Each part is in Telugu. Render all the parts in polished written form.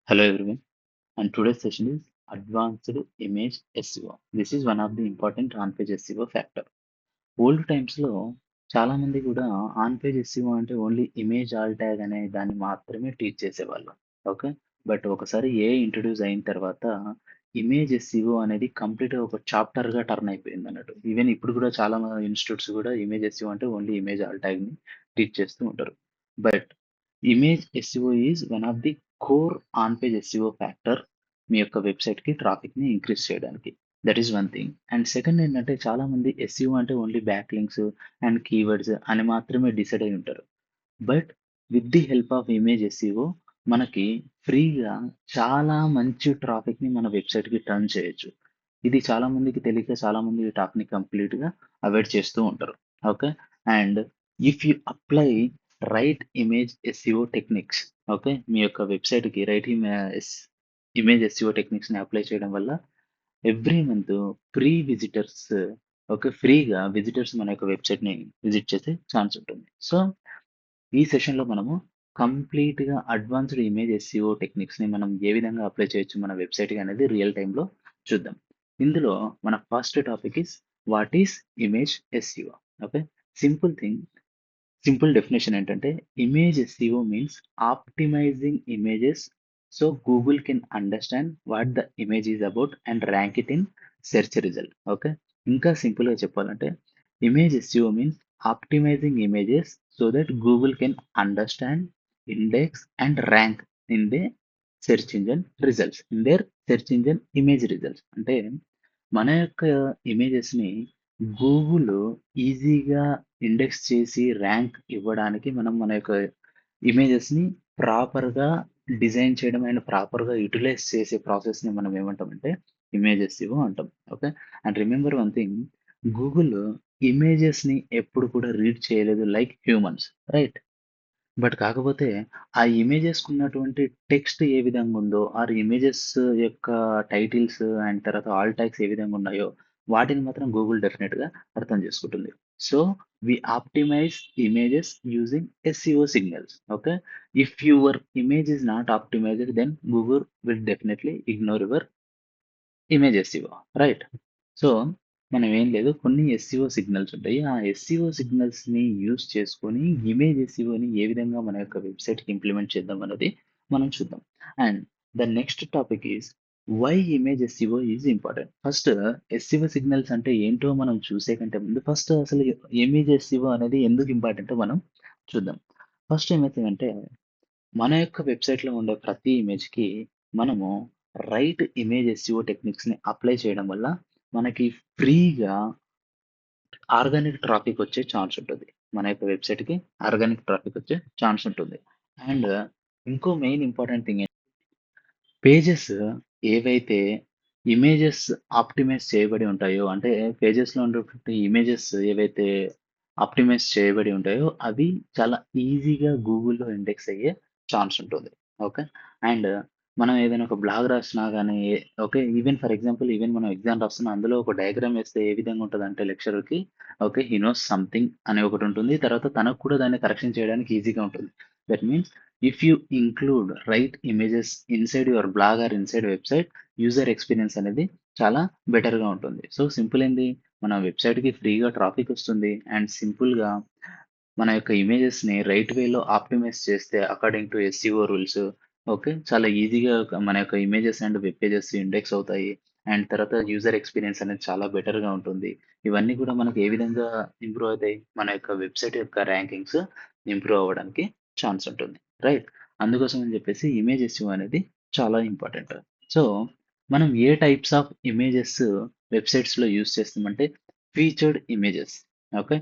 Hello everyone, and today's session is Advanced Image SEO. This is one of the important on-page SEO factor. Old టైమ్స్‌లో చాలామంది కూడా ఆన్ పేజ్ ఎస్ఈఓ అంటే ఓన్లీ ఇమేజ్ ఆల్ ట్యాగ్ అనే దాన్ని మాత్రమే టీచ్ చేసేవాళ్ళు. ఓకే. బట్ ఒకసారి ఏఐ ఇంట్రొడ్యూస్ అయిన తర్వాత ఇమేజ్ ఎస్ఈఓ అనేది కంప్లీట్‌గా ఒక చాప్టర్‌గా టర్న్ అయిపోయిందన్నట్టు. ఈవెన్ ఇప్పుడు కూడా చాలా ఇన్‌స్టిట్యూట్స్ కూడా ఇమేజ్ ఎస్ఈఓ అంటే ఓన్లీ ఇమేజ్ ఆల్ ట్యాగ్‌ని టీచ్ చేస్తూ ఉంటారు. But image SEO is one of the core on page SEO factor మీ యొక్క వెబ్‌సైట్‌కి ట్రాఫిక్‌ని ఇంక్రీజ్ చేయడానికి. That is one thing. And second ఏంటంటే చాలామంది ఎస్ఈఓ అంటే only back links and keywords అని మాత్రమే డిసైడ్ అయి ఉంటారు. But with the help of image SEO మనకి ఫ్రీగా చాలా మంచి ట్రాఫిక్‌ని మన వెబ్‌సైట్‌కి టర్న్ చేయొచ్చు. ఇది చాలా మందికి తెలియక చాలా మంది ఈ టాపిక్‌ని కంప్లీట్‌గా అవాయిడ్ చేస్తూ ఉంటారు. Okay. And if you apply right image SEO techniques, okay, మీ యొక్క వెబ్‌సైట్‌కి రైట్ ఇమేజ్ ఎస్ఈఓ టెక్నిక్స్‌ని అప్లై చేయడం వల్ల every month free visitors, okay, ఫ్రీగా విజిటర్స్ మన యొక్క వెబ్‌సైట్‌ని విజిట్ చేసే ఛాన్స్ ఉంటుంది. సో, ఈ సెషన్‌లో మనము కంప్లీట్‌గా అడ్వాన్స్‌డ్ ఇమేజ్ ఎస్‌సిఓ టెక్నిక్స్‌ని మనం ఏ విధంగా అప్లై చేయొచ్చు మన వెబ్‌సైట్‌కి అనేది రియల్ టైమ్‌లో చూద్దాం. ఇందులో మన first topic is what is image SEO. Okay. Simple thing, simple definition ఏంటంటే image SEO means optimising images so Google can understand what the image is about and rank it in search result. Okay. ఇంకా సింపుల్గా చెప్పాలంటే image SEO means optimising images so that Google can understand, index and rank in the search engine results, in their search engine image results. అంటే మన యొక్క ఇమేజెస్ని గూగుల్ ఈజీగా ఇండెక్స్ చేసి ర్యాంక్ ఇవ్వడానికి మనం మన యొక్క ఇమేజెస్‌ని ప్రాపర్‌గా డిజైన్ చేయడం అండ్ ప్రాపర్‌గా యుటిలైజ్ చేసే ప్రాసెస్‌ని మనం ఏమంటామంటే ఇమేజ్ ఎస్‌ఈఓ అంటాం. Okay. And remember one thing, Google ఇమేజెస్‌ని ఎప్పుడు కూడా రీడ్ చేయలేదు లైక్ హ్యూమన్స్, రైట్? బట్ కాకపోతే ఆ ఇమేజెస్‌కి ఉన్నటువంటి టెక్స్ట్ ఏ విధంగా ఉందో, ఆర్ ఇమేజెస్ యొక్క టైటిల్స్ అండ్ తర్వాత ఆల్ ట్యాగ్స్ ఏ విధంగా ఉన్నాయో, వాటిని మాత్రం గూగుల్ డెఫినిట్‌గా అర్థం చేసుకుంటుంది. So, we optimize images using SEO signals. Okay. If your image is not optimized then Google will definitely ignore your image SEO, right? So, మనం ఏం లేదు, కొన్ని ఎస్‌సిఓ సిగ్నల్స్ ఉంటాయి. ఆ ఎస్‌సిఓ సిగ్నల్స్‌ని యూజ్ చేసుకొని ఇమేజ్ ఎస్‌సిఓని ఏ విధంగా మన యొక్క వెబ్‌సైట్‌కి ఇంప్లిమెంట్ చేద్దాం అన్నది మనం చూద్దాం. And the next topic is why image SEO is important. First SEO signals అంటే ఏంటో మనం చూసే కంటే ముందు ఫస్ట్ అసలు ఇమేజ్ ఎస్‌సిఓ అనేది ఎందుకు ఇంపార్టెంటో మనం చూద్దాం. ఫస్ట్ ఏమైతదంటే మన యొక్క వెబ్‌సైట్‌లో ఉండే ప్రతి ఇమేజ్‌కి మనము రైట్ ఇమేజ్ ఎస్‌సిఓ టెక్నిక్స్‌ని అప్లై చేయడం వల్ల మనకి ఫ్రీగా ఆర్గానిక్ ట్రాఫిక్ వచ్చే ఛాన్స్ ఉంటుంది. మన యొక్క వెబ్‌సైట్‌కి ఆర్గానిక్ ట్రాఫిక్ వచ్చే ఛాన్స్ ఉంటుంది. అండ్ ఇంకో మెయిన్ ఇంపార్టెంట్ థింగ్, పేజెస్ ఏవైతే ఇమేజెస్ ఆప్టిమైజ్ చేయబడి ఉంటాయో, అంటే పేజెస్‌లో ఉండేటువంటి ఇమేజెస్ ఏవైతే ఆప్టిమైజ్ చేయబడి ఉంటాయో, అవి చాలా ఈజీగా గూగుల్‌లో ఇండెక్స్ అయ్యే ఛాన్స్ ఉంటుంది. ఓకే. అండ్ మనం ఏదైనా ఒక బ్లాగ్ రాసినా గానీ, okay, even for example even మనం ఎగ్జామ్ రాస్తున్నా అందులో ఒక డయాగ్రామ్ ఏస్తే ఏ విధంగా ఉంటదంటే లెక్చరర్‌కి, ఓకే, హి నోస్ సంథింగ్ అని ఒకటుంటుంది. తర్వాత తనకు కూడా దాన్ని కరెక్షన్ చేయడానికి ఈజీగా ఉంటుంది. That means if you include right images inside your blog or inside website, user experience అనేది చాలా బెటర్‌గా ఉంటుంది. సో, సింపుల్ ఏంది, మన వెబ్‌సైట్‌కి ఫ్రీగా ట్రాఫిక్ వస్తుంది. అండ్ సింపుల్‌గా మన యొక్క ఇమేజెస్‌ని రైట్ వేలో ఆప్టిమైజ్ చేస్తే according to SCO rules, okay, చాలా ఈజీగా మన యొక్క images and web pages index అవుతాయి. అండ్ తర్వాత యూజర్ ఎక్స్‌పీరియన్స్ అనేది చాలా బెటర్‌గా ఉంటుంది. ఇవన్నీ కూడా మనకు ఏ విధంగా ఇంప్రూవ్ అవుతాయి? మన యొక్క వెబ్‌సైట్ యొక్క ర్యాంకింగ్స్ ఇంప్రూవ్ అవ్వడానికి ఛాన్స్ ఉంటుంది. రైట్? అందుకోసం అని చెప్పేసి ఇమేజ్ ఎస్‌సిఓ అనేది చాలా ఇంపార్టెంట్. సో, మనం ఏ టైప్స్ ఆఫ్ ఇమేజెస్ వెబ్‌సైట్స్‌లో యూజ్ చేస్తామంటే featured images. Okay.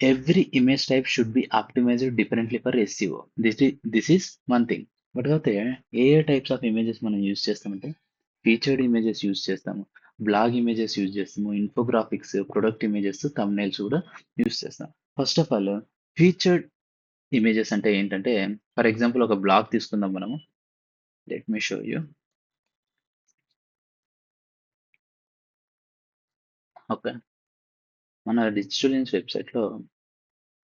Every image type should be optimised differently for SCO. This is one thing. But కాకపోతే ఏ ఏ టైప్స్ ఆఫ్ ఇమేజెస్ మనం యూజ్ చేస్తామంటే ఫీచర్డ్ ఇమేజెస్ యూజ్ చేస్తాము, బ్లాగ్ ఇమేజెస్ యూజ్ చేస్తాము, ఇన్ఫోగ్రాఫిక్స్, ప్రొడక్ట్ ఇమేజెస్, థంబ్‌నెయిల్స్ కూడా యూజ్ చేస్తాం. First of all featured images అంటే ఏంటంటే, ఫర్ ఎగ్జాంపుల్ ఒక బ్లాగ్ తీసుకుందాం మనము. Let me show you. Okay. మన డిజిటల్ ఇన్స్ వెబ్‌సైట్‌లో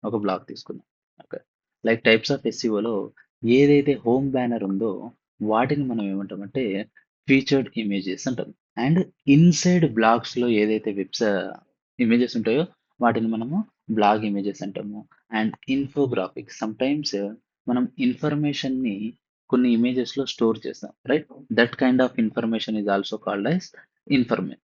ఒక బ్లాగ్ తీసుకుందాం. ఓకే. లైక్ టైప్స్ ఆఫ్ ఎస్‌సిఓలో ఏదైతే హోమ్ బ్యానర్ ఉందో, వాటిని మనం ఏమంటామంటే ఫీచర్డ్ ఇమేజెస్ అంటాం. అండ్ ఇన్‌సైడ్ బ్లాగ్స్‌లో ఏదైతే ఇమేజెస్ ఉంటాయో వాటిని మనము బ్లాగ్ ఇమేజెస్ అంటాము. అండ్ ఇన్ఫోగ్రాఫిక్స్ సమ్‌టైమ్స్ మనం ఇన్ఫర్మేషన్‌ని కొన్ని ఇమేజెస్‌లో స్టోర్ చేస్తాం. Right? That kind of information is also called as ఇన్ఫర్మే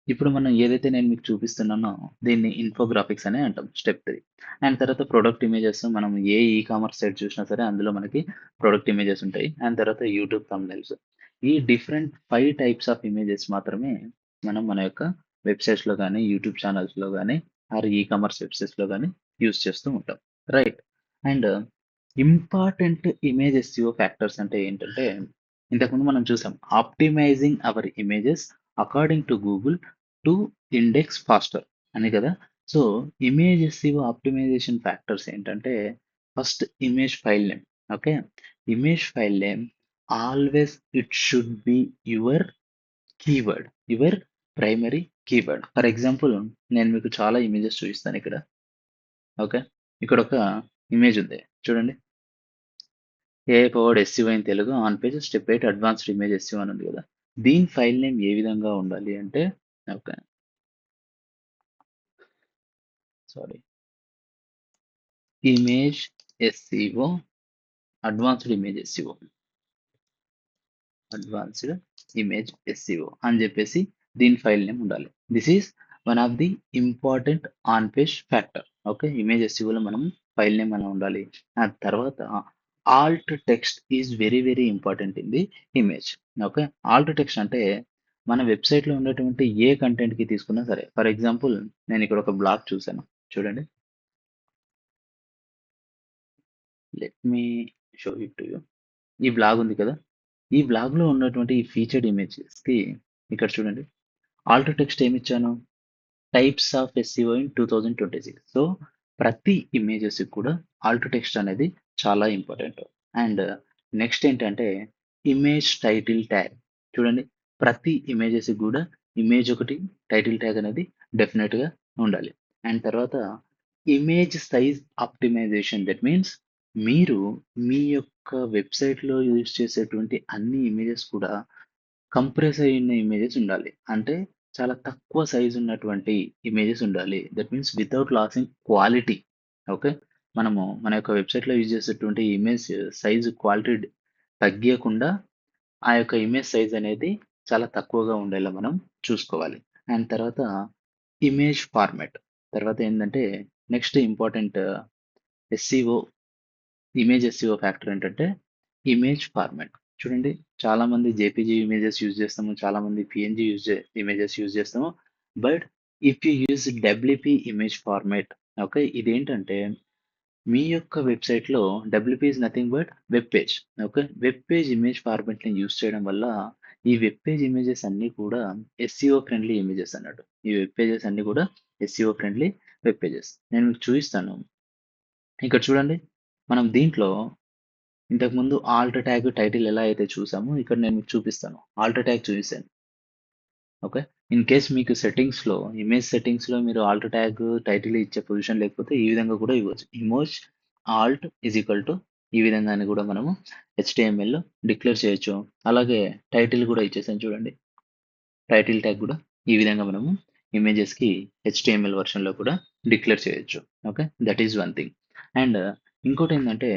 ఇప్పుడు మనం ఏదైతే నేను మీకు చూపిస్తున్నానో దీన్ని ఇన్ఫోగ్రాఫిక్స్ అనే అంటాం స్టెప్ 3. అండ్ తర్వాత ప్రొడక్ట్ ఇమేజెస్ మనం ఏ కామర్స్ సైట్ చూసినా సరే అందులో మనకి ప్రొడక్ట్ ఇమేజెస్ ఉంటాయి. అండ్ తర్వాత యూట్యూబ్ థంబ్‌నెయిల్స్. ఈ డిఫరెంట్ 5 టైప్స్ ఆఫ్ ఇమేజెస్ మాత్రమే మనం మన యొక్క వెబ్‌సైట్స్‌లో గానీ, యూట్యూబ్ ఛానల్స్‌లో గానీ, ఆర్ కామర్స్ వెబ్‌సైట్స్‌లో గానీ యూజ్ చేస్తూ ఉంటాం. Right. And important image SEO factors అంటే ఏంటంటే ఇంతకుముందు మనం చూసాం. Optimising our images according to Google to index faster అని కదా! So, image SEO optimisation factors ఏంటంటే, first image file name. Okay. Image file name always it should be your keyword. Your primary keyword. For example నేను మీకు చాలా ఇమేజెస్ చూపిస్తాను ఇక్కడ. ఓకే. ఇక్కడ ఒక ఇమేజ్ ఉంది. చూడండి. AI powered SEO in Telugu on page step 8 advanced image SEO అని ఉంది కదా! దీని ఫైల్ నేమ్ ఏ విధంగా ఉండాలి అంటే okay. Sorry. Image SEO advanced image SEO. Advanced image SEO అని చెప్పేసి దీని ఫైల్ నేమ్ ఉండాలి. This is one of the important on page factor. Okay. ఇమేజ్ ఎస్‌ఈఓలో మనం ఫైల్ నేమ్ అని ఉండాలి. ఆ తర్వాత alt text is very very important in the image. Okay. Alt text అంటే మన వెబ్‌సైట్‌లో ఉండేటువంటి ఏ కంటెంట్‌కి తీసుకున్నా సరే. ఫర్ ఎగ్జాంపుల్ నేను ఇక్కడ ఒక బ్లాగ్ చూసాను. చూడండి. Let me show it to you. ఈ బ్లాగ్ ఉంది కదా! ఈ బ్లాగ్‌లో ఉన్నటువంటి ఈ ఫీచర్డ్ ఇమేజెస్‌కి ఇక్కడ చూడండి. ఆల్ట్ టెక్స్ట్ ఏమిచ్చాను? Types of SEO in 2026. So, ప్రతి ఇమేజెస్‌కి కూడా ఆల్ట్ టెక్స్ట్ అనేది చాలా ఇంపార్టెంట్. అండ్ నెక్స్ట్ ఏంటంటే ఇమేజ్ టైటిల్ ట్యాగ్. చూడండి. ప్రతి ఇమేజెస్‌కి కూడా ఇమేజ్ ఒకటి, టైటిల్ ట్యాగ్ అనేది డెఫినిట్‌గా ఉండాలి. అండ్ తర్వాత image size optimization that means మీరు మీ యొక్క వెబ్‌సైట్‌లో యూజ్ చేసేటువంటి అన్ని ఇమేజెస్ కూడా కంప్రెస్ అయిన ఇమేజెస్ ఉండాలి. అంటే చాలా తక్కువ సైజ్ ఉన్నటువంటి ఇమేజెస్ ఉండాలి. That means without losing quality. Okay. మనము మన యొక్క వెబ్‌సైట్‌లో యూజ్ చేసేటువంటి ఇమేజ్ సైజ్ క్వాలిటీ తగ్గియకుండా ఆ యొక్క ఇమేజ్ సైజ్ అనేది చాలా తక్కువగా ఉండేలా మనం చూసుకోవాలి. అండ్ తర్వాత ఇమేజ్ ఫార్మాట్. తర్వాత ఏందంటే next important SEO image SEO factor ఏంటంటే, ఇమేజ్ ఫార్మాట్. చూడండి చాలామంది జేపీజీ ఇమేజెస్ యూజ్ చేస్తాము. చాలామంది పీఎన్‌జీ ఇమేజెస్ యూజ్ చేస్తాము. But if you use WP image format okay. ఇదేంటంటే మీ యొక్క వెబ్‌సైట్‌లో WP is nothing but web page. Okay. Web page image ఫార్మాట్‌ని యూజ్ చేయడం వల్ల ఈ వెబ్ పేజ్ ఇమేజెస్ అన్నీ కూడా ఎస్‌సిఓ ఫ్రెండ్లీ ఇమేజెస్ అన్నట్టు. ఈ వెబ్ పేజెస్ అన్నీ కూడా ఎస్‌సిఓ ఫ్రెండ్లీ వెబ్ పేజెస్. నేను మీకు చూపిస్తాను. ఇక్కడ చూడండి. మనం దీంట్లో ఇంతకుముందు ఆల్ట్ ట్యాగ్ టైటిల్ ఎలా అయితే చూసామో ఇక్కడ నేను మీకు చూపిస్తాను. ఆల్ట్ ట్యాగ్ చూపిస్తాను. ఓకే. ఇన్ కేస్ మీకు సెట్టింగ్స్‌లో ఇమేజ్ సెట్టింగ్స్‌లో మీరు ఆల్ట్ ట్యాగ్ టైటిల్ ఇచ్చే పొజిషన్ లేకపోతే ఈ విధంగా కూడా ఇవ్వచ్చు. ఇమోజ్ ఆల్ట్ ఈజ్ ఈక్వల్ టు ఈ విధంగానే కూడా మనము హెచ్‌టీఎంఎల్‌లో డిక్లేర్ చేయొచ్చు. అలాగే టైటిల్ కూడా ఇచ్చేసాను చూడండి. టైటిల్ ట్యాగ్ కూడా ఈ విధంగా మనము ఇమేజెస్‌కి హెచ్‌టీఎంఎల్ వెర్షన్‌లో కూడా డిక్లేర్ చేయొచ్చు. Okay. That is one thing. And ఇంకోటేంటంటే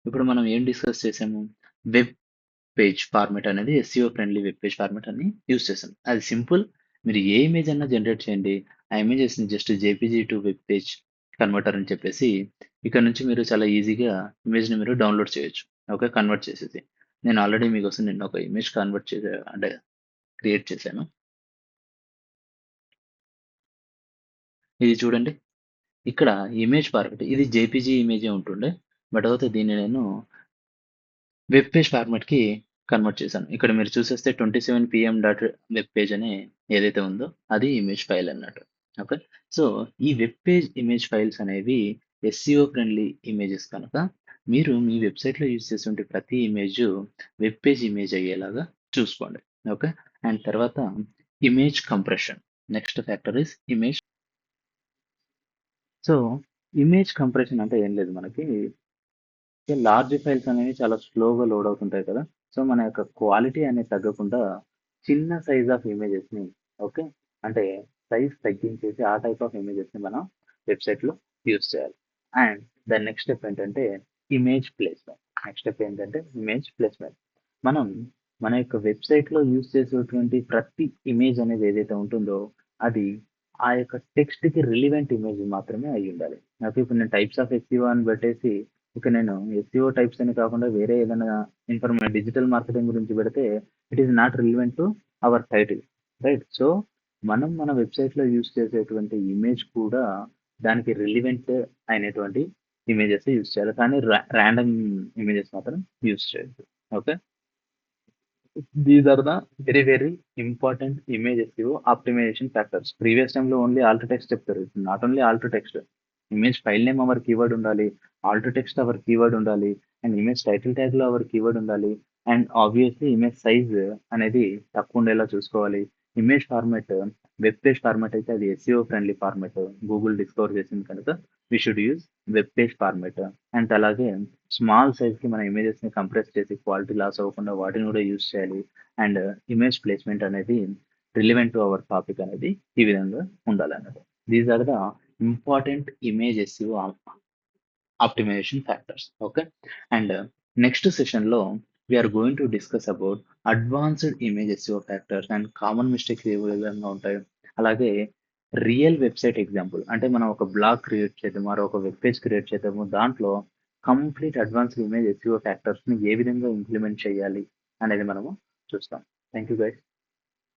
ఇప్పుడు మనం ఏం డిస్కస్ చేసాము? వెబ్ పేజ్ ఫార్మాట్ అనేది SCO friendly web page format అని యూజ్ చేసాం. అది సింపుల్. మీరు ఏ ఇమేజ్ అన్నా జనరేట్ చేయండి. ఆ ఇమేజెస్‌ని just JPG to web page converter అని చెప్పేసి ఇక్కడ నుంచి మీరు చాలా ఈజీగా ఇమేజ్‌ని మీరు డౌన్‌లోడ్ చేయొచ్చు. ఓకే. కన్వర్ట్ చేసేసి. నేను ఆల్రెడీ మీకోసం నిన్న ఒక ఇమేజ్ కన్వర్ట్ చేసా అంటే క్రియేట్ చేశాను. ఇది చూడండి. ఇక్కడ ఇమేజ్ ఫార్మాట్ ఇది జేపీజీ ఇమేజే ఉంటుండే. బట్ అయితే దీన్ని నేను వెబ్ పేజ్ ఫార్మాట్‌కి కన్వర్ట్ చేశాను. ఇక్కడ మీరు చూసేస్తే 27 పీఎం డాట్ వెబ్ పేజ్ అని ఏదైతే ఉందో అది ఇమేజ్ ఫైల్ అన్నట్టు. ఓకే. సో, ఈ వెబ్ పేజ్ ఇమేజ్ ఫైల్స్ అనేవి ఎస్‌సిఓ ఫ్రెండ్లీ ఇమేజెస్ కనుక మీరు మీ వెబ్‌సైట్‌లో యూజ్ చేసేటువంటి ప్రతి ఇమేజు వెబ్ పేజ్ ఇమేజ్ అయ్యేలాగా చూసుకోండి. ఓకే. అండ్ తర్వాత image compression. Next factor is image. So, image compression అంటే ఏం లేదు మనకి లార్జ్ ఫైల్స్ అనేవి చాలా స్లోగా లోడ్ అవుతుంటాయి కదా! సో, మన యొక్క క్వాలిటీ అనేది తగ్గకుండా చిన్న సైజ్ ఆఫ్ ఇమేజెస్‌ని ఓకే. అంటే సైజ్ తగ్గించేసి ఆ టైప్ ఆఫ్ ఇమేజెస్‌ని మనం వెబ్‌సైట్‌లో యూజ్ చేయాలి. అండ్ దాని నెక్స్ట్ స్టెప్ ఏంటంటే ఇమేజ్ ప్లేస్‌మెంట్. నెక్స్ట్ స్టెప్ ఏంటంటే ఇమేజ్ ప్లేస్‌మెంట్. మనం మన యొక్క వెబ్‌సైట్‌లో యూజ్ చేసేటువంటి ప్రతి ఇమేజ్ అనేది ఏదైతే ఉంటుందో అది ఆ యొక్క టెక్స్ట్‌కి రిలవెంట్ ఇమేజ్ మాత్రమే అయ్యుండాలి. నాకు ఇప్పుడు నేను టైప్స్ ఆఫ్ ఎస్‌ఈఓ అని పెట్టేసి ఇక నేను ఎస్‌ఈఓ టైప్స్ అని కాకుండా వేరే ఏదైనా డిజిటల్ మార్కెటింగ్ గురించి పెడితే it is not relevant to hour title. Right? So, మనం మన వెబ్‌సైట్‌లో యూజ్ చేసేటువంటి ఇమేజ్ కూడా దానికి రిలవెంట్ అయినటువంటి ఇమేజెస్ యూజ్ చేయాలి. కానీ రాండమ్ ఇమేజెస్ మాత్రం యూజ్ చేయొద్దు. Okay. These are the very, very important image SEO optimization factors. Previous time లో ఓన్లీ ఆల్ట్ టెక్స్ట్ చెప్తారు. Not only alt text. Image file name our keyword ఉండాలి. ఆల్ట్ టెక్స్ట్ అవర్ కీవర్డ్ ఉండాలి. అండ్ ఇమేజ్ టైటిల్ ట్యాగ్ లో అవర్ కీవర్డ్ ఉండాలి. అండ్ ఆబ్వియస్లీ ఇమేజ్ సైజ్ అనేది తక్కువ ఉండేలా చూసుకోవాలి. Image format web page format అయితే అది SEO friendly format. Google discover చేసింది కనుక we should use web page format. And అలాగే స్మాల్ సైజ్‌కి మన ఇమేజెస్‌ని కంప్రెస్ చేసి క్వాలిటీ లాస్ అవ్వకుండా వాటిని కూడా యూజ్ చేయాలి. అండ్ ఇమేజ్ ప్లేస్‌మెంట్ అనేది రిలవెంట్ టు అవర్ టాపిక్ అనేది ఈ విధంగా ఉండాలన్నమాట. These are the important image SEO optimisation factors. Okay. And next సెషన్‌లో we are going to discuss about advanced image SEO factors and common mistakes ఏ విధంగా ఉంటాయి. అలాగే రియల్ వెబ్‌సైట్ ఎగ్జాంపుల్ అంటే మనం ఒక బ్లాగ్ క్రియేట్ చేద్దాము, ఒక వెబ్ పేజ్ క్రియేట్ చేద్దాము. దాంట్లో కంప్లీట్ అడ్వాన్స్డ్ ఇమేజ్ ఎస్‌ఈఓ ఫ్యాక్టర్స్‌ని ఏ విధంగా ఇంప్లిమెంట్ చేయాలి అనేది మనము చూస్తాం. Thank you guys.